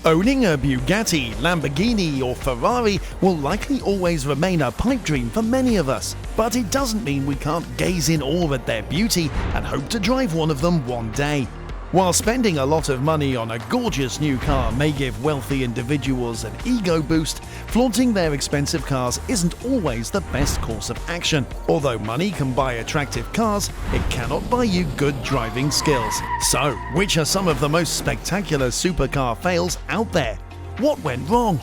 Owning a Bugatti, Lamborghini or Ferrari will likely always remain a pipe dream for many of us, but it doesn't mean we can't gaze in awe at their beauty and hope to drive one of them one day. While spending a lot of money on a gorgeous new car may give wealthy individuals an ego boost, flaunting their expensive cars isn't always the best course of action. Although money can buy attractive cars, it cannot buy you good driving skills. So, which are some of the most spectacular supercar fails out there? What went wrong?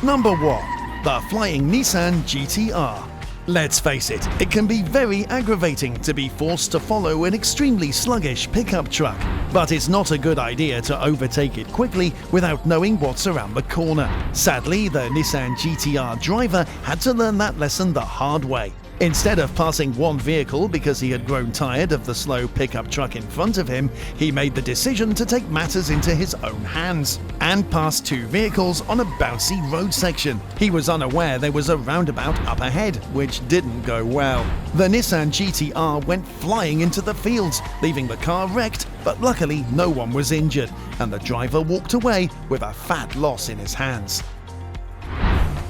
Number 1. The flying Nissan GT-R. Let's face it, it can be very aggravating to be forced to follow an extremely sluggish pickup truck. But it's not a good idea to overtake it quickly without knowing what's around the corner. Sadly, the Nissan GT-R driver had to learn that lesson the hard way. Instead of passing one vehicle because he had grown tired of the slow pickup truck in front of him, he made the decision to take matters into his own hands and passed two vehicles on a bouncy road section. He was unaware there was a roundabout up ahead, which didn't go well. The Nissan GT-R went flying into the fields, leaving the car wrecked, but luckily no one was injured, and the driver walked away with a fat loss in his hands.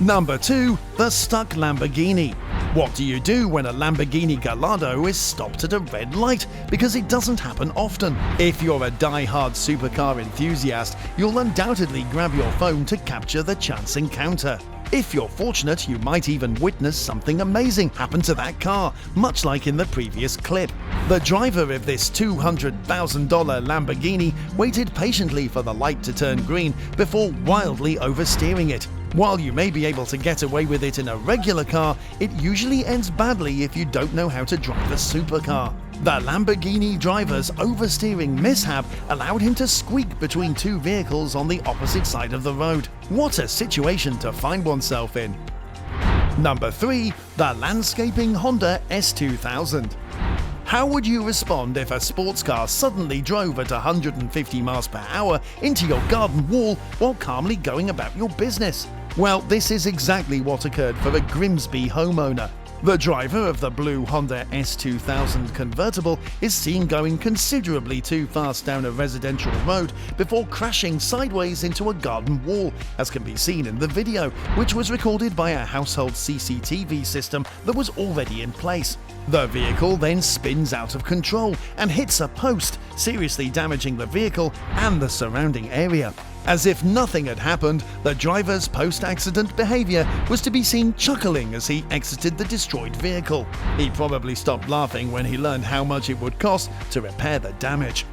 Number 2. The stuck Lamborghini. What do you do when a Lamborghini Gallardo is stopped at a red light? Because it doesn't happen often. If you're a die-hard supercar enthusiast, you'll undoubtedly grab your phone to capture the chance encounter. If you're fortunate, you might even witness something amazing happen to that car, much like in the previous clip. The driver of this $200,000 Lamborghini waited patiently for the light to turn green before wildly oversteering it. While you may be able to get away with it in a regular car, it usually ends badly if you don't know how to drive a supercar. The Lamborghini driver's oversteering mishap allowed him to squeak between two vehicles on the opposite side of the road. What a situation to find oneself in! Number 3. The landscaping Honda S2000. How would you respond if a sports car suddenly drove at 150 miles per hour into your garden wall while calmly going about your business? Well, this is exactly what occurred for a Grimsby homeowner. The driver of the blue Honda S2000 convertible is seen going considerably too fast down a residential road before crashing sideways into a garden wall, as can be seen in the video, which was recorded by a household CCTV system that was already in place. The vehicle then spins out of control and hits a post, seriously damaging the vehicle and the surrounding area. As if nothing had happened, the driver's post-accident behavior was to be seen chuckling as he exited the destroyed vehicle. He probably stopped laughing when he learned how much it would cost to repair the damage.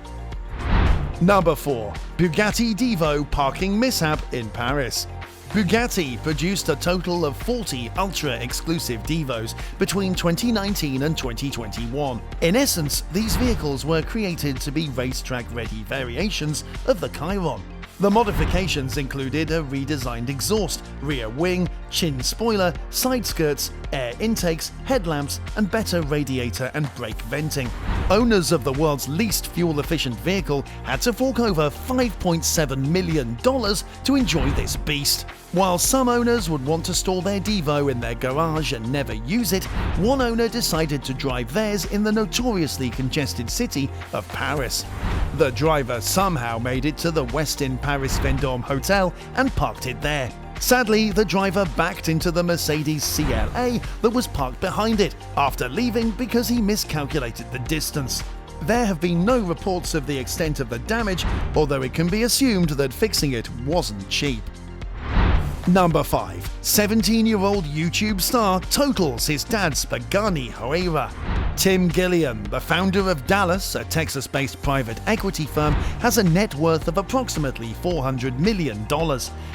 Number 4. Bugatti Divo parking mishap in Paris. Bugatti produced a total of 40 ultra-exclusive Divos between 2019 and 2021. In essence, these vehicles were created to be racetrack-ready variations of the Chiron. The modifications included a redesigned exhaust, rear wing, chin spoiler, side skirts, air intakes, headlamps, and better radiator and brake venting. Owners of the world's least fuel-efficient vehicle had to fork over $5.7 million to enjoy this beast. While some owners would want to store their Divo in their garage and never use it, one owner decided to drive theirs in the notoriously congested city of Paris. The driver somehow made it to the Westin Paris Vendôme Hotel and parked it there. Sadly, the driver backed into the Mercedes CLA that was parked behind it after leaving because he miscalculated the distance. There have been no reports of the extent of the damage, although it can be assumed that fixing it wasn't cheap. Number 5. 17-year-old YouTube star totals his dad's Pagani Huayra. Tim Gilliam, the founder of Dallas, a Texas-based private equity firm, has a net worth of approximately $400 million,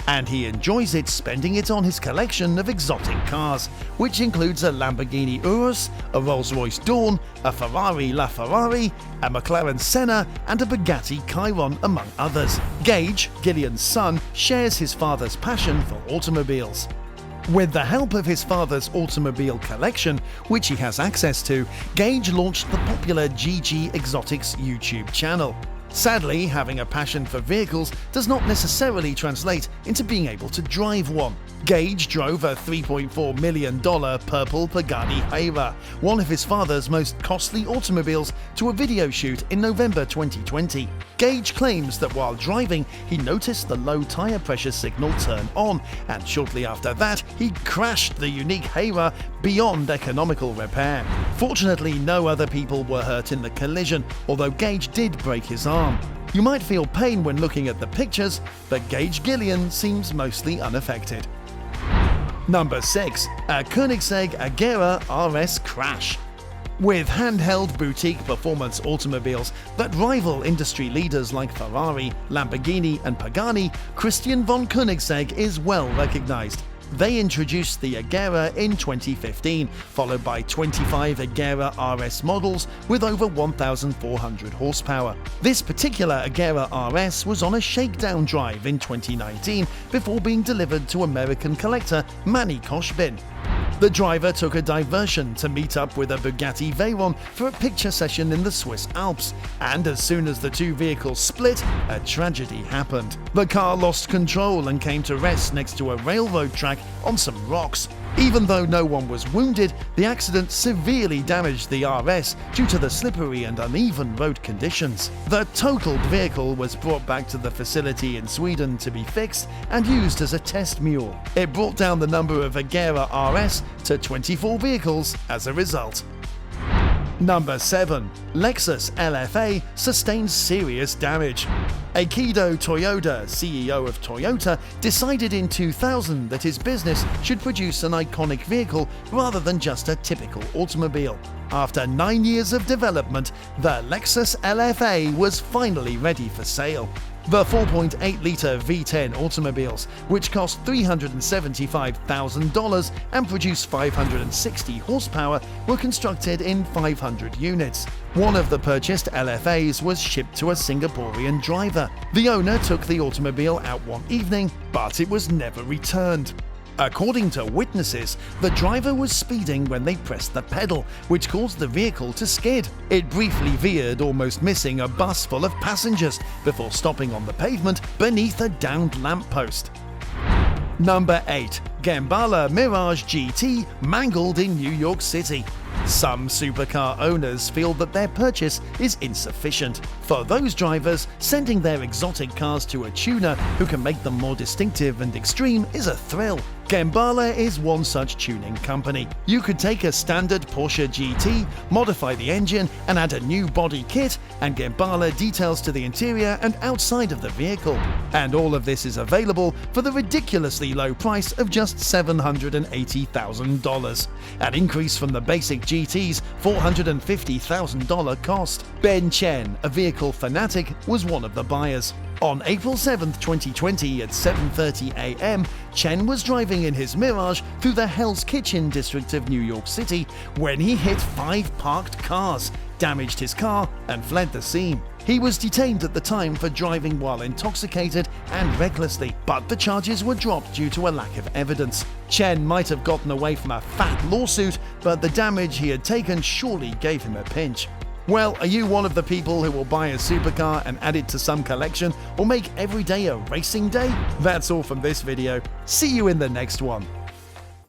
and he enjoys it spending it on his collection of exotic cars, which includes a Lamborghini Urus, a Rolls-Royce Dawn, a Ferrari LaFerrari, a McLaren Senna, and a Bugatti Chiron, among others. Gage, Gilliam's son, shares his father's passion for automobiles. With the help of his father's automobile collection, which he has access to, Gage launched the popular GG Exotics YouTube channel. Sadly, having a passion for vehicles does not necessarily translate into being able to drive one. Gage drove a $3.4 million purple Pagani Huayra, one of his father's most costly automobiles, to a video shoot in November 2020. Gage claims that while driving, he noticed the low tire pressure signal turn on, and shortly after that, he crashed the unique Heyra beyond economical repair. Fortunately, no other people were hurt in the collision, although Gage did break his arm. You might feel pain when looking at the pictures, but Gage Gillian seems mostly unaffected. Number 6. A Koenigsegg Agera RS crash. With handheld boutique performance automobiles that rival industry leaders like Ferrari, Lamborghini and Pagani, Christian von Koenigsegg is well recognized. They introduced the Agera in 2015, followed by 25 Agera RS models with over 1,400 horsepower. This particular Agera RS was on a shakedown drive in 2019 before being delivered to American collector Manny Koshbin. The driver took a diversion to meet up with a Bugatti Veyron for a picture session in the Swiss Alps, and as soon as the two vehicles split, a tragedy happened. The car lost control and came to rest next to a railroad track on some rocks. Even though no one was wounded, the accident severely damaged the RS due to the slippery and uneven road conditions. The totaled vehicle was brought back to the facility in Sweden to be fixed and used as a test mule. It brought down the number of Agera RS to 24 vehicles as a result. Number 7. Lexus LFA sustains serious damage. Akio Toyoda, CEO of Toyota, decided in 2000 that his business should produce an iconic vehicle rather than just a typical automobile. After 9 years of development, the Lexus LFA was finally ready for sale. The 4.8-litre V10 automobiles, which cost $375,000 and produce 560 horsepower, were constructed in 500 units. One of the purchased LFAs was shipped to a Singaporean driver. The owner took the automobile out one evening, but it was never returned. According to witnesses, the driver was speeding when they pressed the pedal, which caused the vehicle to skid. It briefly veered, almost missing a bus full of passengers, before stopping on the pavement beneath a downed lamppost. Number 8. Gembala Mirage GT mangled in New York City. Some supercar owners feel that their purchase is insufficient. For those drivers, sending their exotic cars to a tuner who can make them more distinctive and extreme is a thrill. Gembala is one such tuning company. You could take a standard Porsche GT, modify the engine and add a new body kit, and Gembala details to the interior and outside of the vehicle. And all of this is available for the ridiculously low price of just $780,000, an increase from the basic GT's $450,000 cost. Ben Chen, a vehicle fanatic, was one of the buyers. On April 7, 2020 at 7:30 a.m., Chen was driving in his Mirage through the Hell's Kitchen district of New York City when he hit 5 parked cars, damaged his car, and fled the scene. He was detained at the time for driving while intoxicated and recklessly, but the charges were dropped due to a lack of evidence. Chen might have gotten away from a fat lawsuit, but the damage he had taken surely gave him a pinch. Well, are you one of the people who will buy a supercar and add it to some collection or make every day a racing day? That's all from this video. See you in the next one.